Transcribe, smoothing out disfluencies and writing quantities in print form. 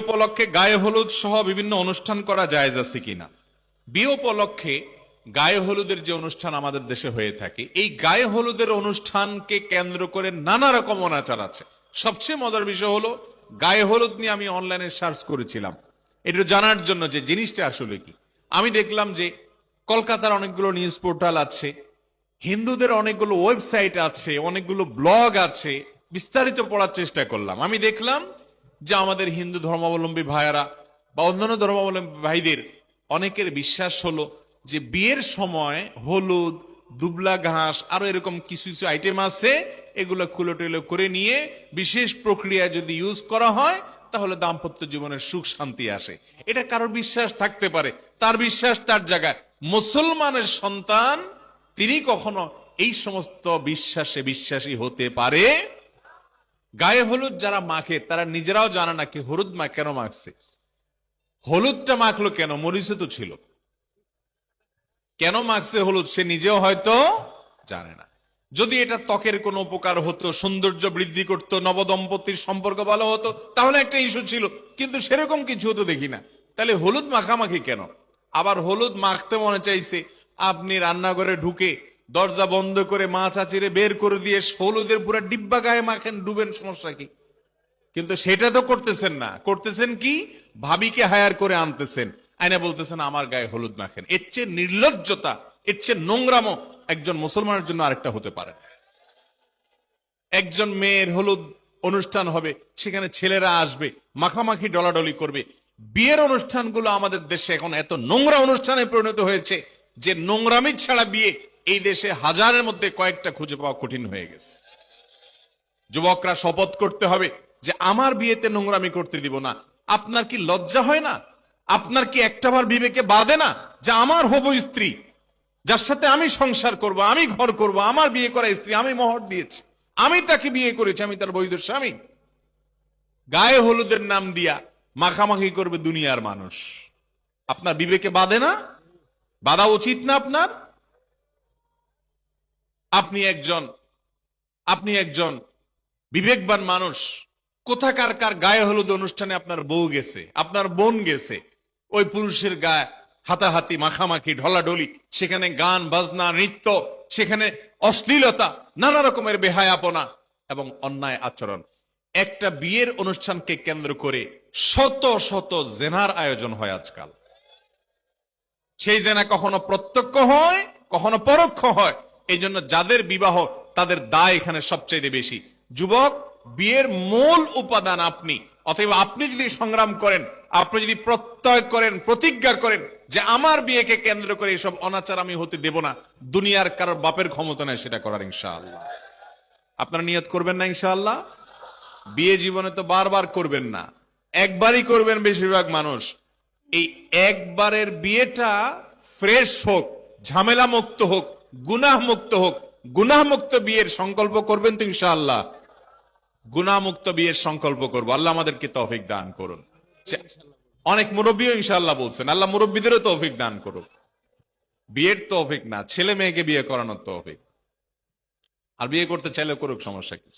উপলক্ষে গায়ে হলুদ সহ বিভিন্ন অনুষ্ঠান করা জায়েজ আছে কিনা? বিয়ে উপলক্ষে গায়ে হলুদের যে অনুষ্ঠান আমাদের দেশে হয়ে থাকে, এই গায়ে হলুদের অনুষ্ঠানকে কেন্দ্র করে নানা রকম অনাচার আছে। সবচেয়ে মজার বিষয় হলো, গায়ে হলুদ নিয়ে আমি অনলাইনে সার্চ করেছিলাম একটু জানার জন্য যে জিনিসটা আসলে কি। আমি দেখলাম যে কলকাতার অনেকগুলো নিউজ পোর্টাল আছে, হিন্দুদের অনেকগুলো ওয়েবসাইট আছে, অনেকগুলো ব্লগ আছে। বিস্তারিত পড়ার চেষ্টা করলাম। আমি দেখলাম যে আমাদের হিন্দু ধর্মাবলম্বী ভাইয়ারা বা অন্যান্য ধর্মাবলম্বী ভাইদের অনেকের বিশ্বাস হলো যে বিয়ের সময় হলুদ, দুবলা ঘাস, আরো এরকম কিছু কিছু আইটেম আছে, এগুলো কুলোটেলো করে নিয়ে বিশেষ প্রক্রিয়া যদি ইউজ করা হয় তাহলে দাম্পত্য জীবনের সুখ শান্তি আসে। এটা কারোর বিশ্বাস থাকতে পারে, তার বিশ্বাস তার জায়গায়। মুসলমানের সন্তান তিনি কখনো এই সমস্ত বিশ্বাসে বিশ্বাসী হতে পারে? গায়ে হলুদ যারা মাখে তারা নিজেরাও জানে না কি হলুদ কেন মাখছে, হলুদটা মাখলো কেন, মরিচে তো ছিল, কেন মাখছে হলুদ সে নিজেও হয়তো জানে না। যদি এটা ত্বকের কোনো উপকার হতো, সৌন্দর্য বৃদ্ধি করতো, নবদম্পতির সম্পর্ক ভালো হতো, তাহলে একটা ইস্যু ছিল, কিন্তু সেরকম কিছু তো দেখি না। তাহলে হলুদ মাখামাখি কেন? আবার হলুদ মাখতে মনে চাইছে, আপনি রান্নাঘরে ঢুকে দরজা বন্ধ করে মা চাচিরে বের করে দিয়ে হলুদের পুরো ডিব্বা গায়ে মাখেন, ডুবেন, সমস্যা কি? কিন্তু সেটা তো করতেছেন না। করতেছেন কি? ভাবিকে হায়ার করে আনতেছেন, আইনা বলতেছেন আমার গায়ে হলুদ মাখেন। এর চেয়ে নির্লজ্জতা, এর চেয়ে নোংরামো একজন মুসলমানের জন্য আরেকটা হতে পারে? একজন মেয়ের হলুদ অনুষ্ঠান হবে, সেখানে ছেলেরা আসবে, মাখামাখি ডলাডলি করবে। বিয়ের অনুষ্ঠানগুলো আমাদের দেশে এখন এত নোংরা অনুষ্ঠানে পরিণত হয়েছে যে নোংরামি ছাড়া বিয়ে এই দেশে হাজারের মধ্যে কয়েকটা খুঁজে পাওয়া কঠিন হয়ে গেছে। যুবকরা শপথ করতে হবে যে আমার বিয়েতে নোংরামি করতে দিব না। আপনার কি লজ্জা হয় না? আপনার কি একটাবার বিবেকে বাধে না যে আমার হবু স্ত্রী, যার সাথে আমি সংসার করব, আমি ঘর করব, আমার বিয়ে করা স্ত্রী, আমি মোহর দিয়েছি, আমি তাকে বিয়ে করেছি, আমি তার বৈধ স্বামী, গায়ে হলুদের নাম দিয়া মাখামাখি করবে দুনিয়ার মানুষ? আপনার বিবেকে বাধে না? বাধা উচিত না আপনার? আপনি একজন বিবেকবান মানুষ। কোথাকার কার গায়ে হলুদ অনুষ্ঠানে আপনার বউ গেছে, আপনার বোন গেছে, ওই পুরুষের গায়ে হাতাহাতি, মাখামাখি, ঢলাঢলি, সেখানে গান বাজনা, নৃত্য, সেখানে অশ্লীলতা, নানা রকমের বেহায়াপনা এবং অন্যায় আচরণ। একটা বিয়ের অনুষ্ঠানকে কেন্দ্র করে শত শত জেনার আয়োজন হয় আজকাল। সেই জেনা কখনো প্রত্যক্ষ হয়, কখনো পরোক্ষ হয়। এই জন্য যাদের বিবাহ, তাদের দায় এখানে সবচেয়ে বেশি। যুবক, বিয়ের মূল উপাদান আপনি। অতএব আপনি যদি সংগ্রাম করেন, আপনি যদি প্রত্যয় করেন, প্রতিজ্ঞা করেন যে আমার বিয়েকে কেন্দ্র করে এসব অনাচার আমি হতে দেব না, দুনিয়ার কারোর বাপের ক্ষমতা নেই সেটা করার, ইনশাআল্লাহ। আপনারা নিয়ত করবেন না ইনশাআল্লাহ? বিয়ে জীবনে তো বারবার করবেন না, একবারই করবেন বেশিরভাগ মানুষ। এই একবারের বিয়েটা ফ্রেশ হোক, ঝামেলা মুক্ত হোক, গুনাহ মুক্ত হোক। গুনাহ মুক্ত বিয়ের সংকল্প করবেন তো ইনশাআল্লাহ? গুনাহ মুক্ত বিয়ের সংকল্প করবো। আল্লাহ আমাদেরকে তৌফিক দান করুন। অনেক মুরব্বীও ইনশাআল্লাহ বলছেন, আল্লাহ মুরব্বীদেরও তৌফিক দান করুন। বিয়ের তৌফিক না, ছেলে মেয়েকে বিয়ে করানোর তৌফিক। আর বিয়ে করতে চাইলে করুক, সমস্যা কি?